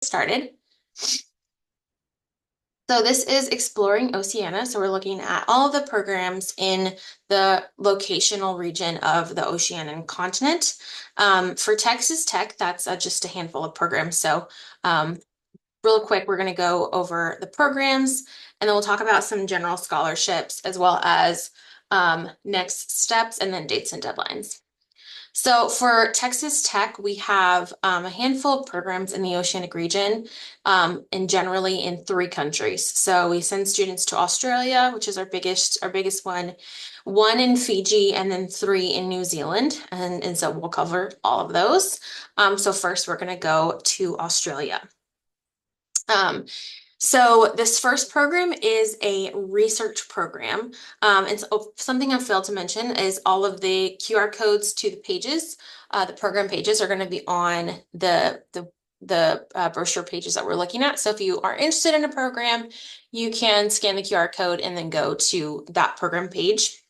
started. So this is Exploring Oceania. So we're looking at all of the programs in the locational region of the Oceanian continent. For Texas Tech, that's just a handful of programs. So real quick, we're going to go over the programs, and then we'll talk about some general scholarships as well as next steps and then dates and deadlines. So for Texas Tech, we have a handful of programs in the Oceanic region, and generally in 3 countries. So we send students to Australia, which is our biggest one in Fiji, and then 3 in New Zealand. And so we'll cover all of those. So first, we're going to go to Australia. So this first program is a research program. And so something I failed to mention is all of the QR codes to the pages. The program pages are going to be on the brochure pages that we're looking at. So if you are interested in a program, you can scan the QR code and then go to that program page.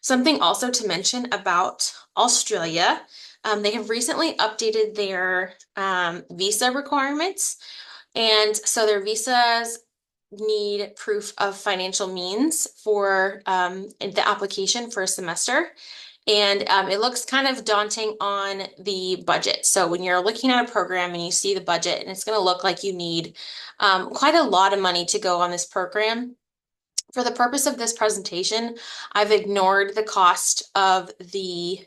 Something also to mention about Australia, they have recently updated their visa requirements. And so their visas need proof of financial means for the application for a semester. And it looks kind of daunting on the budget. So when you're looking at a program and you see the budget, and it's going to look like you need quite a lot of money to go on this program. For the purpose of this presentation, I've ignored the cost of the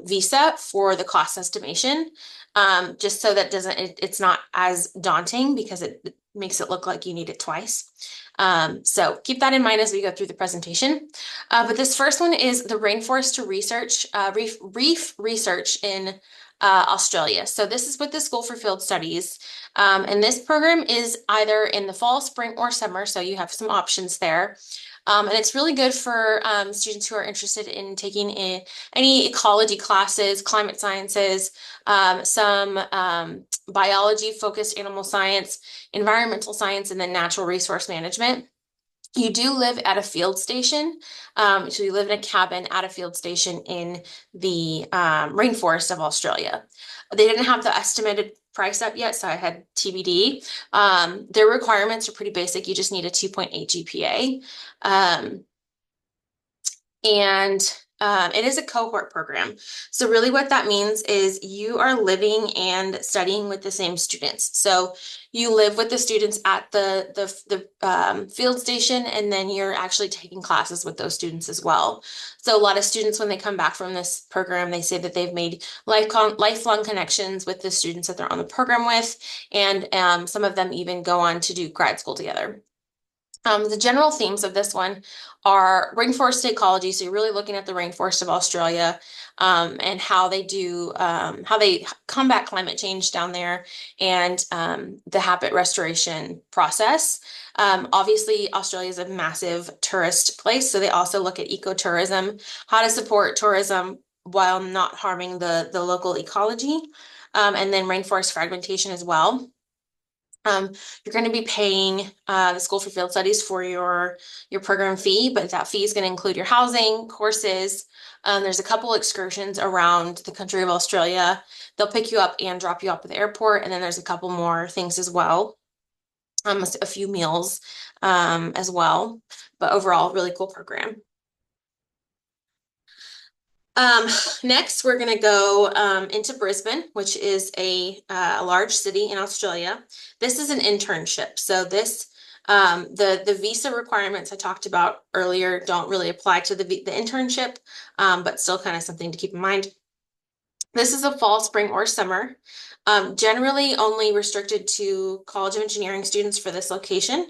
visa for the cost estimation, just so that it's not as daunting because it makes it look like you need it twice. So keep that in mind as we go through the presentation. But this first one is the Rainforest to Research, Reef Research in Australia. So this is with the School for Field Studies. And this program is either in the fall, spring, or summer. So you have some options there. And it's really good for students who are interested in taking any ecology classes, climate sciences, some biology-focused animal science, environmental science, and then natural resource management. You do live at a field station. So you live in a cabin at a field station in the rainforest of Australia. They didn't have the estimated price up yet, so I had TBD. Their requirements are pretty basic. You just need a 2.8 GPA. And it is a cohort program. So really what that means is you are living and studying with the same students. So you live with the students at the field station, and then you're actually taking classes with those students as well. So a lot of students, when they come back from this program, they say that they've made lifelong connections with the students that they're on the program with, and some of them even go on to do grad school together. The general themes of this one are rainforest ecology. So you're really looking at the rainforest of Australia, and how they combat climate change down there, and the habitat restoration process. Obviously, Australia is a massive tourist place, so they also look at ecotourism, how to support tourism while not harming the local ecology, and then rainforest fragmentation as well. You're going to be paying the School for Field Studies for your program fee, but that fee is going to include your housing, courses. There's a couple excursions around the country of Australia. They'll pick you up and drop you off at the airport, and then there's a couple more things as well. A few meals as well, but overall, really cool program. Next, we're going to go into Brisbane, which is a large city in Australia. This is an internship. So this, the visa requirements I talked about earlier don't really apply to the internship, but still kind of something to keep in mind. This is a fall, spring, or summer. Generally only restricted to College of Engineering students for this location,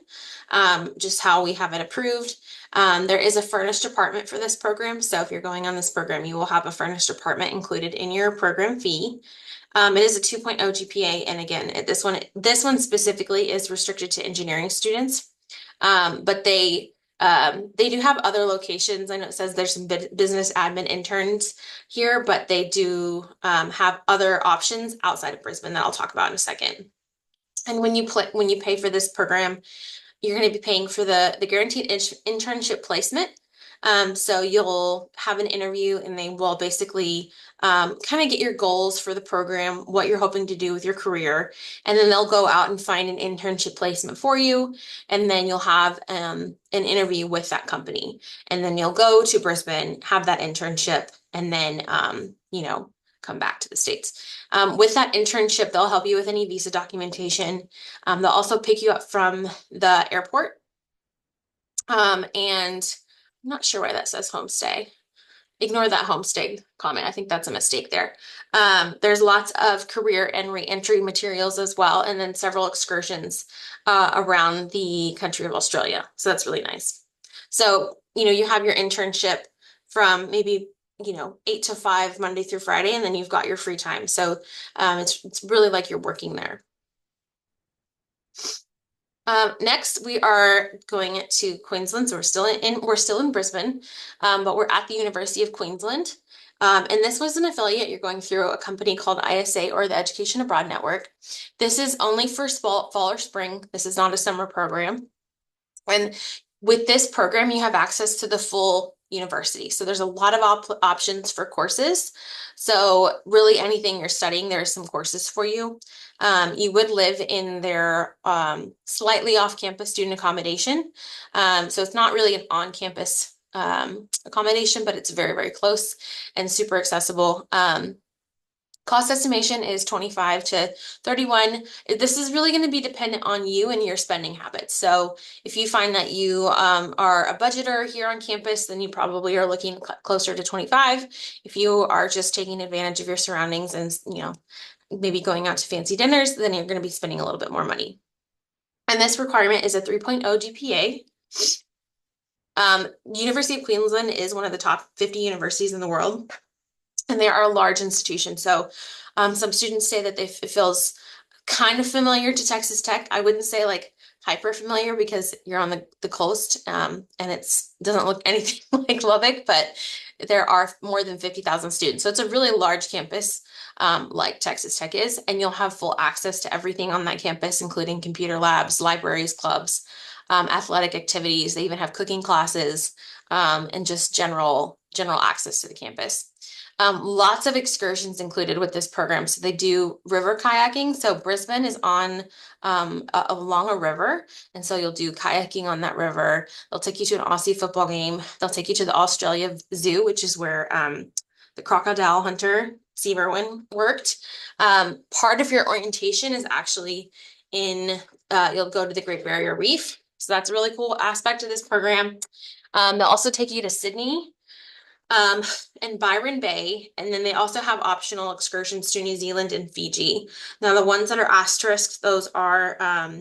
just how we have it approved. There is a furnished apartment for this program, so if you're going on this program, you will have a furnished apartment included in your program fee. It is a 2.0 GPA, and again, this one specifically is restricted to engineering students, but they do have other locations. I know it says there's some business admin interns here, but they do have other options outside of Brisbane that I'll talk about in a second. And when you pay for this program, you're going to be paying for the guaranteed internship placement. So you'll have an interview and they will basically kind of get your goals for the program, what you're hoping to do with your career, and then they'll go out and find an internship placement for you, and then you'll have an interview with that company, and then you'll go to Brisbane, have that internship, and then come back to the States. With that internship, they'll help you with any visa documentation. They'll also pick you up from the airport. And I'm not sure why that says homestay. Ignore that homestay comment. I think that's a mistake there. There's lots of career and re-entry materials as well, and then several excursions around the country of Australia. So that's really nice. So, you have your internship from maybe, 8 to 5, Monday through Friday, and then you've got your free time. So it's really like you're working there. Next, we are going to Queensland. So we're still in Brisbane, but we're at the University of Queensland. And this was an affiliate. You're going through a company called ISA, or the Education Abroad Network. This is only for fall or spring. This is not a summer program. And with this program, you have access to the full university. So there's a lot of options for courses. So really anything you're studying, there are some courses for you. You would live in their slightly off-campus student accommodation. So it's not really an on-campus accommodation, but it's very, very close and super accessible. Cost estimation is 25 to 31. This is really going to be dependent on you and your spending habits. So if you find that you are a budgeter here on campus, then you probably are looking closer to 25. If you are just taking advantage of your surroundings and, maybe going out to fancy dinners, then you're going to be spending a little bit more money. And this requirement is a 3.0 GPA. University of Queensland is one of the top 50 universities in the world. And they are a large institution. So some students say that it feels kind of familiar to Texas Tech. I wouldn't say like hyper familiar because you're on the coast and doesn't look anything like Lubbock, but there are more than 50,000 students. So it's a really large campus like Texas Tech is, and you'll have full access to everything on that campus, including computer labs, libraries, clubs, athletic activities. They even have cooking classes and just general access to the campus. Lots of excursions included with this program. So they do river kayaking. So Brisbane is on along a river. And so you'll do kayaking on that river. They'll take you to an Aussie football game. They'll take you to the Australia Zoo, which is where the crocodile hunter, Steve Irwin, worked. Part of your orientation is actually you'll go to the Great Barrier Reef. So that's a really cool aspect of this program. They'll also take you to Sydney and Byron Bay, and then they also have optional excursions to New Zealand and Fiji. Now, the ones that are asterisked, those are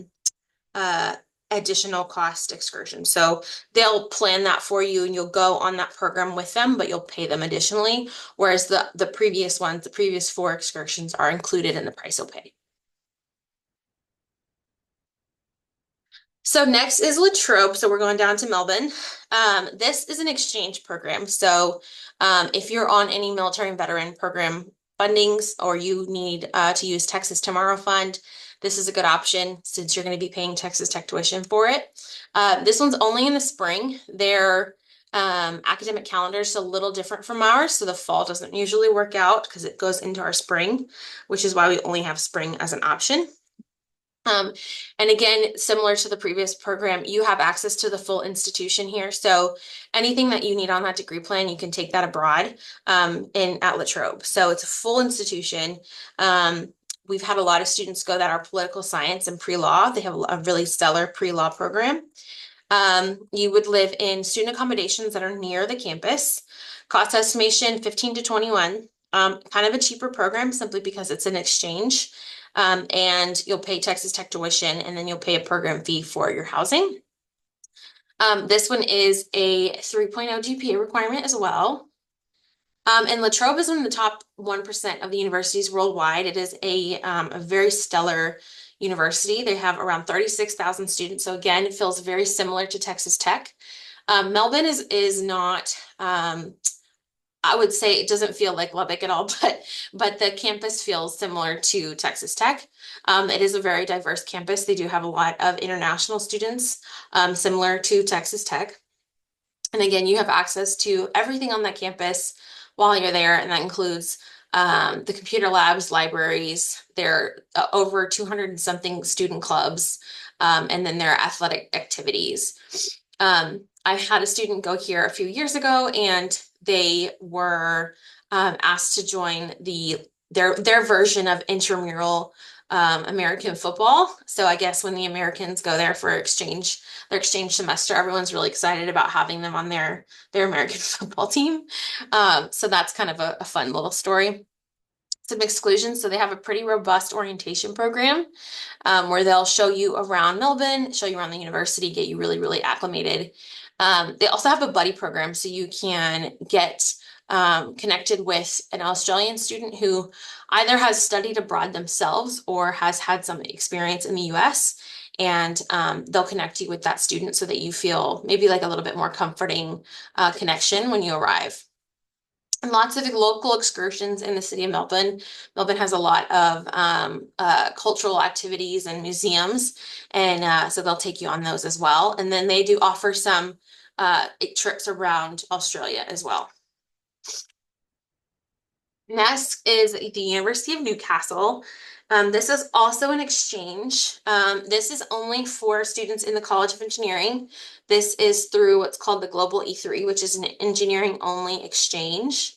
additional cost excursions. So they'll plan that for you and you'll go on that program with them, but you'll pay them additionally. Whereas the previous 4 excursions are included in the price you'll pay. So next is Latrobe. So we're going down to Melbourne. This is an exchange program. So if you're on any military and veteran program fundings, or you need to use Texas Tomorrow Fund, this is a good option since you're going to be paying Texas Tech tuition for it. This one's only in the spring. Their academic calendar is a little different from ours. So the fall doesn't usually work out because it goes into our spring, which is why we only have spring as an option. And again, similar to the previous program, you have access to the full institution here. So anything that you need on that degree plan, you can take that abroad at Latrobe. So it's a full institution. We've had a lot of students go that are political science and pre-law. They have a really stellar pre-law program. You would live in student accommodations that are near the campus. Cost estimation 15 to 21. Kind of a cheaper program simply because it's an exchange. And you'll pay Texas Tech tuition, and then you'll pay a program fee for your housing. This one is a 3.0 GPA requirement as well. And Latrobe is one of the top 1% of the universities worldwide. It is a very stellar university. They have around 36,000 students. So again, it feels very similar to Texas Tech. Melbourne is not I would say it doesn't feel like Lubbock at all, but the campus feels similar to Texas Tech. It is a very diverse campus. They do have a lot of international students, similar to Texas Tech. And again, you have access to everything on that campus while you're there, and that includes the computer labs, libraries. There are over 200 and something student clubs, and then there are athletic activities. I had a student go here a few years ago, and they were asked to join their version of intramural American football. So I guess when the Americans go there for their exchange semester, everyone's really excited about having them on their American football team. So that's kind of a fun little story. Some exclusions. So they have a pretty robust orientation program where they'll show you around Melbourne, show you around the university, get you really, really acclimated. They also have a buddy program, so you can get connected with an Australian student who either has studied abroad themselves or has had some experience in the US. And they'll connect you with that student so that you feel maybe like a little bit more comforting connection when you arrive. And lots of local excursions in the city of Melbourne. Melbourne has a lot of cultural activities and museums, and so they'll take you on those as well. And then they do offer some trips around Australia as well. Next is the University of Newcastle. This is also an exchange. This is only for students in the College of Engineering. This is through what's called the Global E3, which is an engineering only exchange.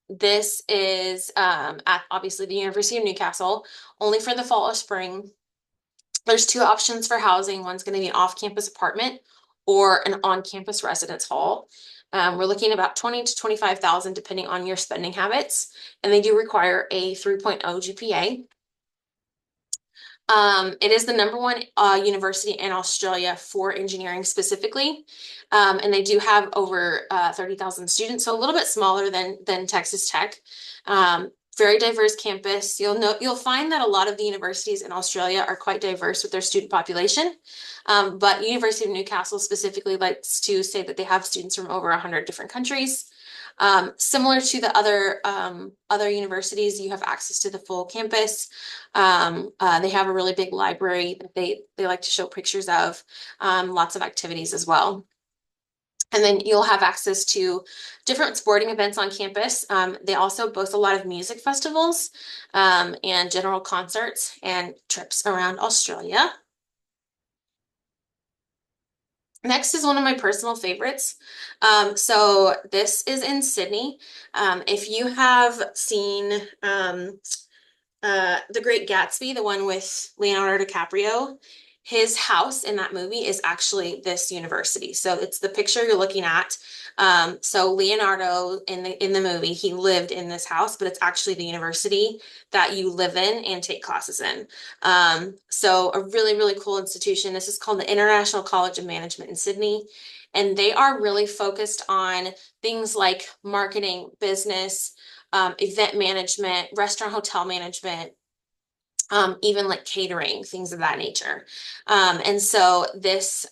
This is at obviously the University of Newcastle, only for the fall or spring. There's two options for housing. One's going to be an off-campus apartment or an on-campus residence hall. We're looking at about 20 to 25,000 depending on your spending habits, and they do require a 3.0 GPA. It is the number one university in Australia for engineering specifically, and they do have over 30,000 students, so a little bit smaller than Texas Tech. Very diverse campus. You'll find that a lot of the universities in Australia are quite diverse with their student population, but University of Newcastle specifically likes to say that they have students from over 100 different countries. Similar to the other universities, you have access to the full campus. They have a really big library that they like to show pictures of, lots of activities as well. And then you'll have access to different sporting events on campus. They also boast a lot of music festivals and general concerts and trips around Australia. Next is one of my personal favorites. So this is in Sydney. If you have seen The Great Gatsby, the one with Leonardo DiCaprio, his house in that movie is actually this university. So it's the picture you're looking at. So Leonardo in the movie, he lived in this house, but it's actually the university that you live in and take classes in. So a really, really cool institution. This is called the International College of Management in Sydney. And they are really focused on things like marketing, business, event management, restaurant, hotel management, even like catering, things of that nature. And so this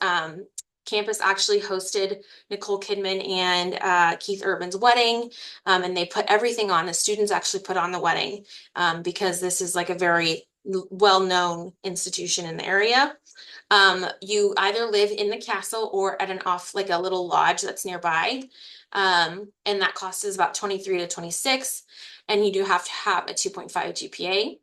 campus actually hosted Nicole Kidman and Keith Urban's wedding, and they put everything on. The students actually put on the wedding because this is like a very well-known institution in the area. You either live in the castle or at an off, like a little lodge that's nearby. And that cost is about 23 to 26. And you do have to have a 2.5 GPA.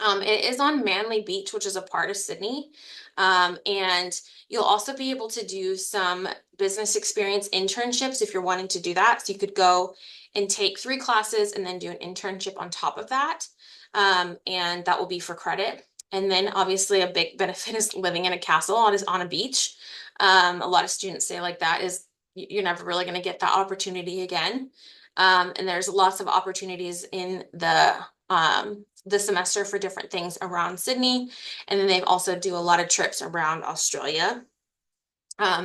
It is on Manly Beach, which is a part of Sydney. And you'll also be able to do some business experience internships if you're wanting to do that. So you could go and take 3 classes and then do an internship on top of that. And that will be for credit. And then obviously a big benefit is living in a castle on a beach. A lot of students say like that is you're never really going to get that opportunity again. And there's lots of opportunities in the semester for different things around Sydney. And then they also do a lot of trips around Australia.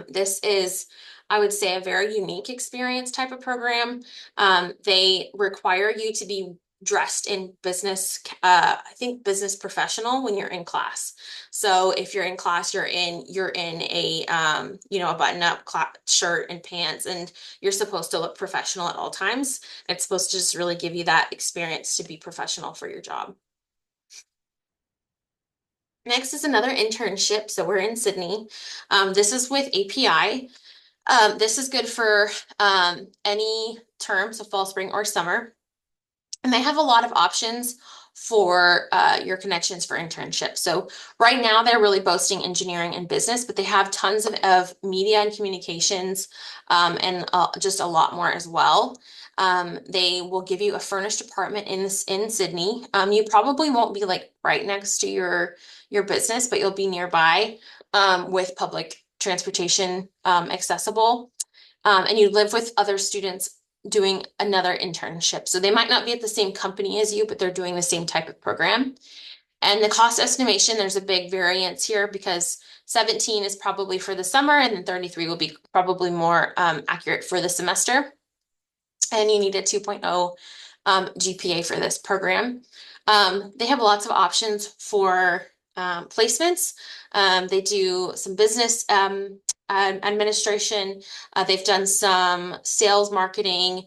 This is, I would say, a very unique experience type of program. They require you to be dressed in business, I think business professional when you're in class. So if you're in class, you're in a a button-up shirt and pants, and you're supposed to look professional at all times. It's supposed to just really give you that experience to be professional for your job. Next is another internship. So we're in Sydney. This is with API. This is good for any term, so fall, spring, or summer. And they have a lot of options for your connections for internships. So right now they're really boasting engineering and business, but they have tons of media and communications and just a lot more as well. They will give you a furnished apartment in Sydney. You probably won't be like right next to your business, but you'll be nearby with public transportation accessible. And you live with other students doing another internship. So they might not be at the same company as you, but they're doing the same type of program. And the cost estimation, there's a big variance here because 17 is probably for the summer, and then 33 will be probably more accurate for the semester. And you need a 2.0 GPA for this program. They have lots of options for placements. They do some business administration. They've done some sales marketing.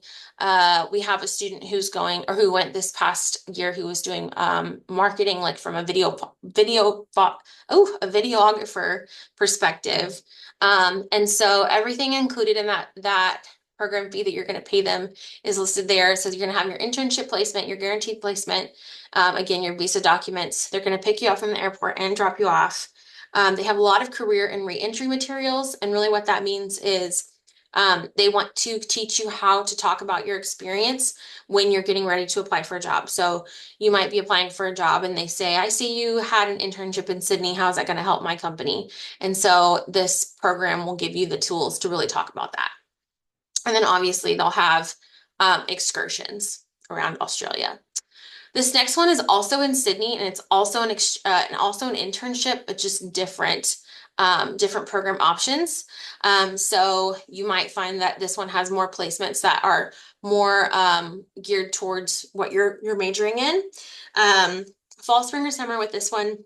We have a student who's going or who went this past year who was doing marketing like from a a videographer perspective. And so everything included in that program fee that you're going to pay them is listed there. So you're going to have your internship placement, your guaranteed placement, again, your visa documents. They're going to pick you up from the airport and drop you off. They have a lot of career and reentry materials. And really what that means is they want to teach you how to talk about your experience when you're getting ready to apply for a job. So you might be applying for a job and they say, I see you had an internship in Sydney. How is that going to help my company? And so this program will give you the tools to really talk about that. And then obviously they'll have excursions around Australia. This next one is also in Sydney, and it's also an internship, but just different program options. So you might find that this one has more placements that are more geared towards what you're majoring in. Fall, spring, or summer with this one.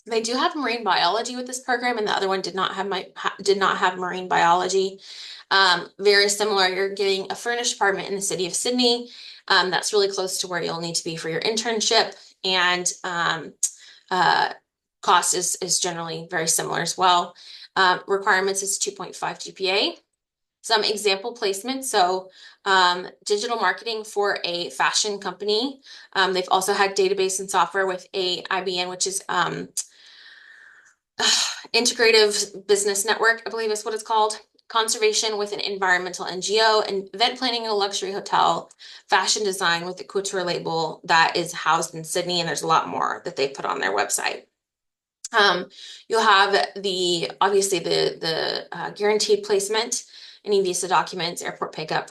They do have marine biology with this program, and the other one did not have marine biology. Very similar. You're getting a furnished apartment in the city of Sydney. That's really close to where you'll need to be for your internship, and uh, cost is generally very similar as well. Requirements is 2.5 GPA. Some example placements. So digital marketing for a fashion company. They've also had database and software with a IBN, which is Integrative Business Network, I believe is what it's called. Conservation with an environmental NGO, and event planning in a luxury hotel, fashion design with a couture label that is housed in Sydney, and there's a lot more that they put on their website. You'll have obviously the guaranteed placement, any visa documents, airport pickup,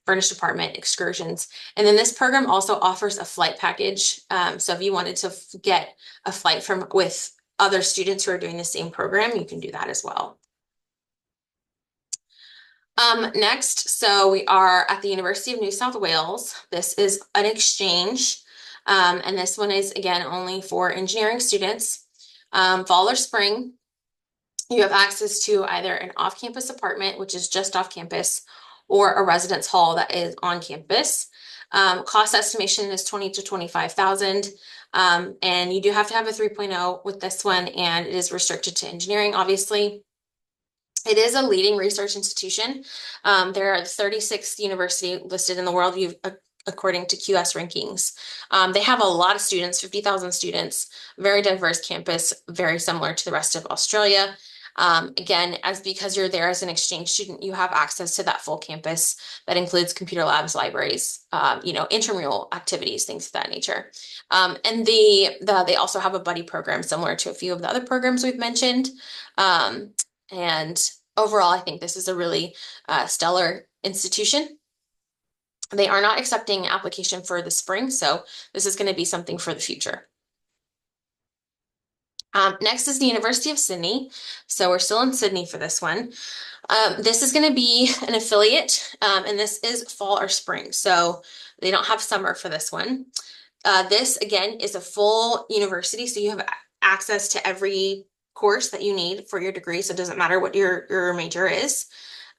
furnished apartment, excursions. And then this program also offers a flight package. So if you wanted to get a flight with other students who are doing the same program, you can do that as well. Next, so we are at the University of New South Wales. This is an exchange, and this one is, again, only for engineering students. Fall or spring, you have access to either an off-campus apartment, which is just off campus, or a residence hall that is on campus. Cost estimation is 20 to 25,000. And you do have to have a 3.0 with this one, and it is restricted to engineering, obviously. It is a leading research institution. There are the 36th university listed in the world according to QS rankings. They have a lot of students, 50,000 students, very diverse campus, very similar to the rest of Australia. Again, because you're there as an exchange student, you have access to that full campus that includes computer labs, libraries, intramural activities, things of that nature. And they also have a buddy program similar to a few of the other programs we've mentioned. And overall, I think this is a really stellar institution. They are not accepting application for the spring, so this is going to be something for the future. Next is the University of Sydney. So we're still in Sydney for this one. This is going to be an affiliate, and this is fall or spring. So they don't have summer for this one. This, again, is a full university, so you have access to every course that you need for your degree, so it doesn't matter what your major is.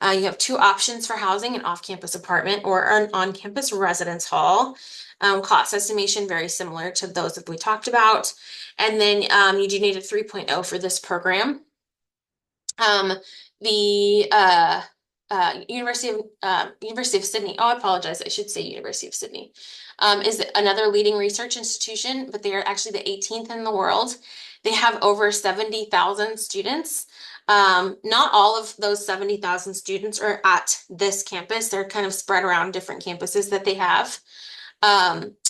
You have two options for housing: an off-campus apartment or an on-campus residence hall. Cost estimation very similar to those that we talked about. And then you do need a 3.0 for this program. The University of Sydney. Oh, I apologize. I should say University of Sydney. Is another leading research institution, but they are actually the 18th in the world. They have over 70,000 students. Not all of those 70,000 students are at this campus. They're kind of spread around different campuses that they have.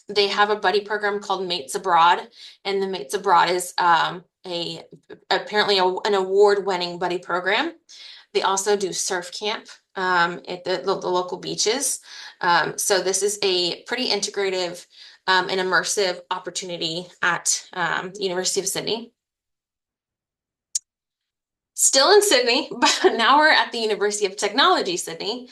They have a buddy program called Mates Abroad, and the Mates Abroad is a apparently an award-winning buddy program. They also do surf camp at the local beaches. So this is a pretty integrative and immersive opportunity at University of Sydney. Still in Sydney, but now we're at the University of Technology, Sydney.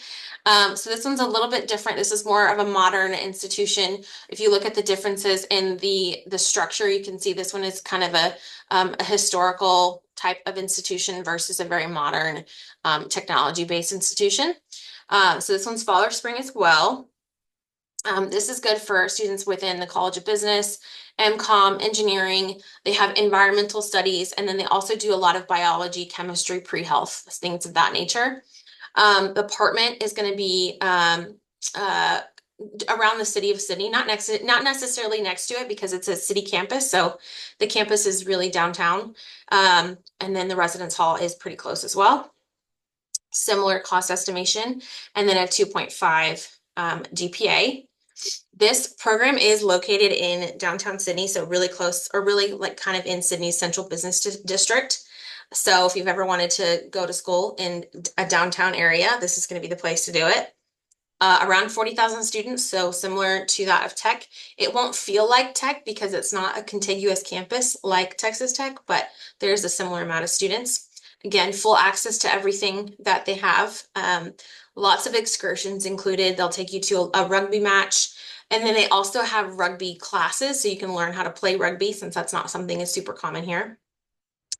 So this one's a little bit different. This is more of a modern institution. If you look at the differences in the structure, you can see this one is kind of a historical type of institution versus a very modern technology-based institution. So this one's fall or spring as well. This is good for students within the College of Business, MCOM, engineering. They have environmental studies, and then they also do a lot of biology, chemistry, pre-health, things of that nature. The apartment is going to be around the city of Sydney, not necessarily next to it because it's a city campus. So the campus is really downtown. And then the residence hall is pretty close as well. Similar cost estimation, and then a 2.5 GPA. This program is located in downtown Sydney, so really close, or really like kind of in Sydney's central business district. So if you've ever wanted to go to school in a downtown area, this is going to be the place to do it. Around 40,000 students, so similar to that of Tech. It won't feel like Tech because it's not a contiguous campus like Texas Tech, but there's a similar amount of students. Again, full access to everything that they have. Lots of excursions included. They'll take you to a rugby match. And then they also have rugby classes, so you can learn how to play rugby since that's not something that's super common here.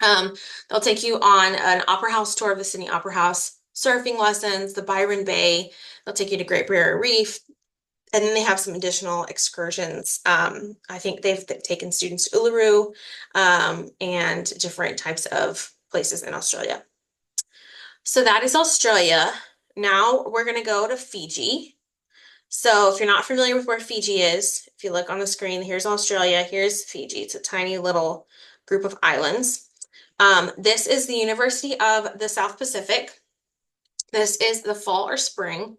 They'll take you on an opera house tour of the Sydney Opera House, surfing lessons, the Byron Bay. They'll take you to Great Barrier Reef. And then they have some additional excursions. I think they've taken students to Uluru and different types of places in Australia. So that is Australia. Now we're going to go to Fiji. So if you're not familiar with where Fiji is, if you look on the screen, here's Australia, here's Fiji. It's a tiny little group of islands. This is the University of the South Pacific. This is the fall or spring.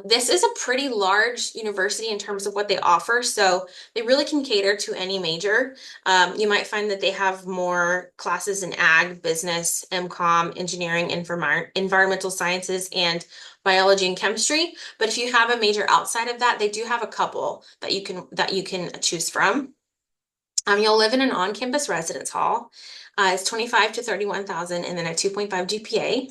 This is a pretty large university in terms of what they offer, so they really can cater to any major. You might find that they have more classes in ag, business, MCOM, engineering, environmental sciences, and biology and chemistry. But if you have a major outside of that, they do have a couple that you can choose from. You'll live in an on-campus residence hall. It's 25 to 31,000 and then a 2.5 GPA.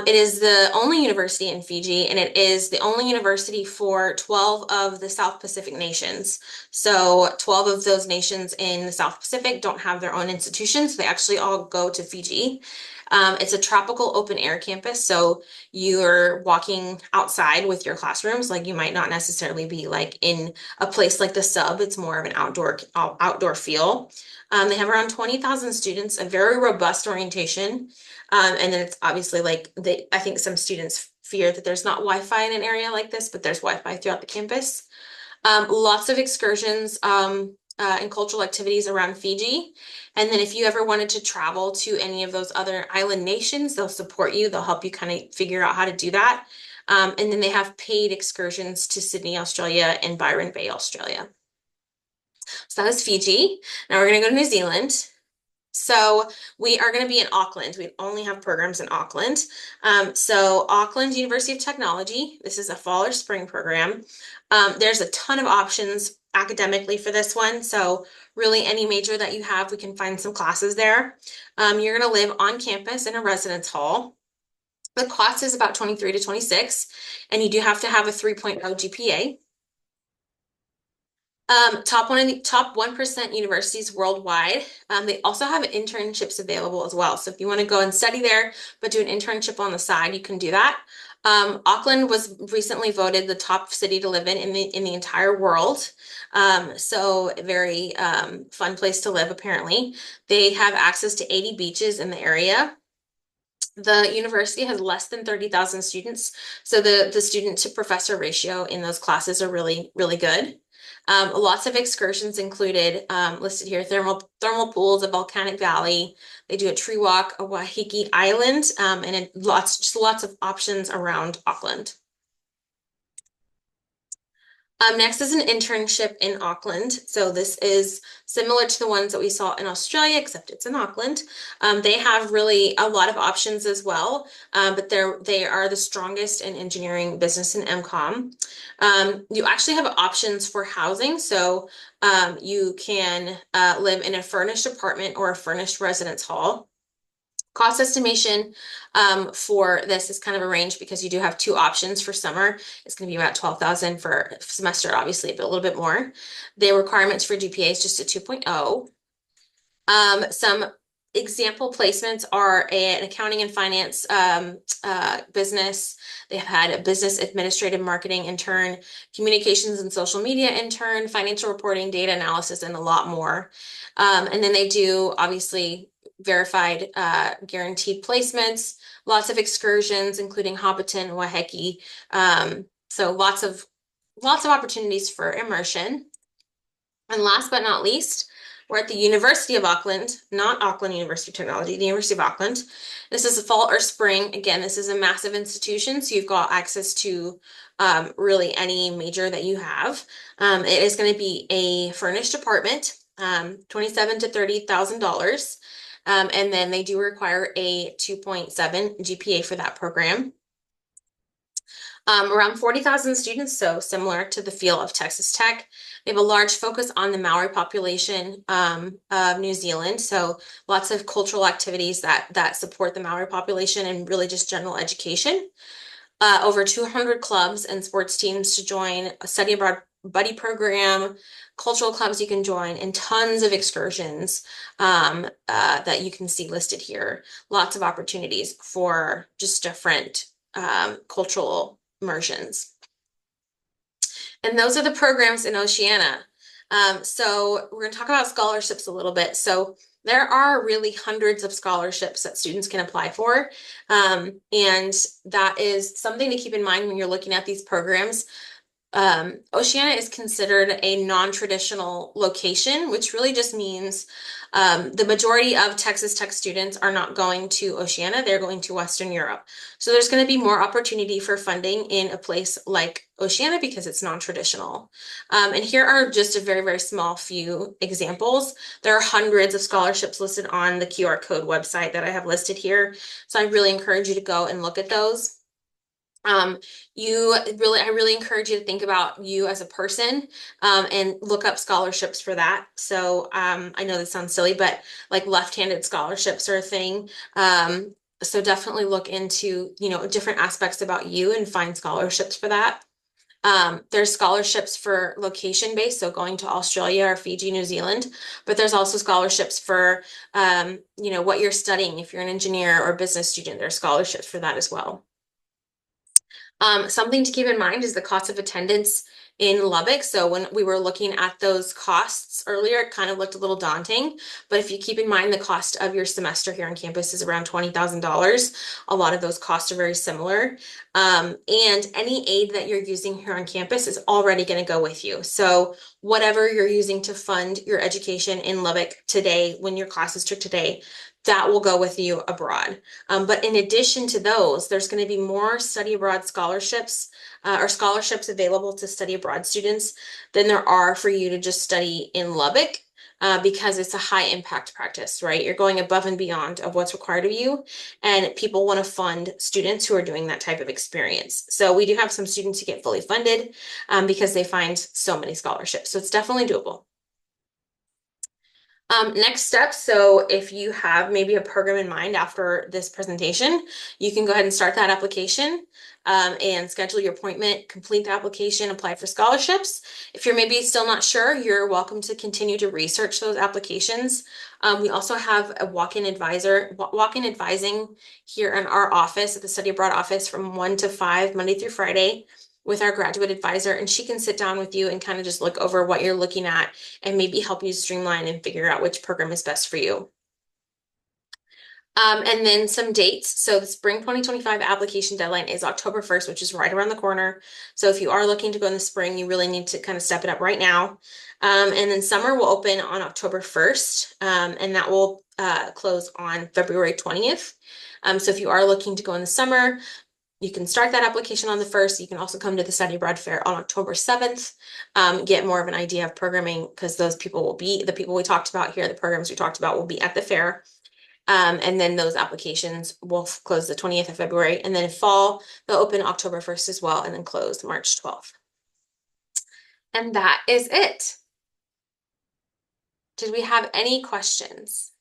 It is the only university in Fiji, and it is the only university for 12 of the South Pacific nations. So 12 of those nations in the South Pacific don't have their own institutions. They actually all go to Fiji. It's a tropical open air campus, so you're walking outside with your classrooms. Like you might not necessarily be like in a place like the Sub. It's more of an outdoor feel. They have around 20,000 students, a very robust orientation. And then it's obviously like I think some students fear that there's not Wi-Fi in an area like this, but there's Wi-Fi throughout the campus. Lots of excursions and cultural activities around Fiji. And then if you ever wanted to travel to any of those other island nations, they'll support you. They'll help you kind of figure out how to do that. And then they have paid excursions to Sydney, Australia, and Byron Bay, Australia. So that was Fiji. Now we're going to go to New Zealand. So we are going to be in Auckland. We only have programs in Auckland. So Auckland University of Technology, this is a fall or spring program. There's a ton of options academically for this one. So really any major that you have, we can find some classes there. You're going to live on campus in a residence hall. The cost is about 23 to 26, and you do have to have a 3.0 GPA. Top 1% universities worldwide. They also have internships available as well. So if you want to go and study there, but do an internship on the side, you can do that. Auckland was recently voted the top city to live in the entire world. So a very fun place to live, apparently. They have access to 80 beaches in the area. The university has less than 30,000 students, so the student to professor ratio in those classes are really, really good. Lots of excursions included, listed here, thermal pools, a volcanic valley. They do a tree walk, a Waiheke Island, and just lots of options around Auckland. Next is an internship in Auckland. So this is similar to the ones that we saw in Australia, except it's in Auckland. They have really a lot of options as well, but they are the strongest in engineering, business, and MCOM. You actually have options for housing. So you can live in a furnished apartment or a furnished residence hall. Cost estimation for this is kind of a range because you do have two options for summer. It's going to be about 12,000 for semester, obviously, but a little bit more. The requirements for GPA is just a 2.0. Some example placements are an accounting and finance business. They've had a business administrative marketing intern, communications and social media intern, financial reporting, data analysis, and a lot more. And then they do obviously verified guaranteed placements, lots of excursions, including Hobbiton, Waiheke. So lots of opportunities for immersion. And last but not least, we're at the University of Auckland, not Auckland University of Technology, the University of Auckland. This is the fall or spring. Again, this is a massive institution, so you've got access to really any major that you have. It is going to be a furnished apartment, $27,000 to $30,000. And then they do require a 2.7 GPA for that program. Around 40,000 students, so similar to the feel of Texas Tech. They have a large focus on the Maori population of New Zealand, so lots of cultural activities that support the Maori population and really just general education. Over 200 clubs and sports teams to join, a study abroad buddy program, cultural clubs you can join, and tons of excursions that you can see listed here. Lots of opportunities for just different cultural immersions. And those are the programs in Oceania. So we're going to talk about scholarships a little bit. So there are really hundreds of scholarships that students can apply for. And that is something to keep in mind when you're looking at these programs. Oceania is considered a non-traditional location, which really just means the majority of Texas Tech students are not going to Oceania, they're going to Western Europe. So there's going to be more opportunity for funding in a place like Oceania because it's non-traditional. And here are just a very, very small few examples. There are hundreds of scholarships listed on the QR code website that I have listed here. So I really encourage you to go and look at those. I really encourage you to think about you as a person, and look up scholarships for that. So, I know this sounds silly, but like left-handed scholarships are a thing. So definitely look into, different aspects about you and find scholarships for that. There's scholarships for location-based, so going to Australia or Fiji, New Zealand, but there's also scholarships for, what you're studying. If you're an engineer or business student, there's scholarships for that as well. Something to keep in mind is the cost of attendance in Lubbock. So when we were looking at those costs earlier, it kind of looked a little daunting. But if you keep in mind the cost of your semester here on campus is around $20,000, a lot of those costs are very similar. And any aid that you're using here on campus is already going to go with you. So whatever you're using to fund your education in Lubbock today, when your classes took today, that will go with you abroad. But in addition to those, there's going to be more study abroad scholarships or scholarships available to study abroad students than there are for you to just study in Lubbock, because it's a high impact practice, right? You're going above and beyond of what's required of you, and people want to fund students who are doing that type of experience. So we do have some students who get fully funded because they find so many scholarships. So it's definitely doable. Next step, so if you have maybe a program in mind after this presentation, you can go ahead and start that application and schedule your appointment, complete the application, apply for scholarships. If you're maybe still not sure, you're welcome to continue to research those applications. We also have a walk-in advising here in our office at the study abroad office from 1 to 5, Monday through Friday, with our graduate advisor, and she can sit down with you and kind of just look over what you're looking at and maybe help you streamline and figure out which program is best for you. And then some dates. So the spring 2025 application deadline is October 1st, which is right around the corner. So if you are looking to go in the spring, you really need to kind of step it up right now. And then summer will open on October 1st, and that will close on February 20th. So if you are looking to go in the summer, you can start that application on the 1st. You can also come to the Study Abroad Fair on October 7th, get more of an idea of programming because those people will be the people we talked about here, the programs we talked about will be at the fair. And then those applications will close the 20th of February. And then in fall, they'll open October 1st as well and then close March 12th. And that is it. Did we have any questions?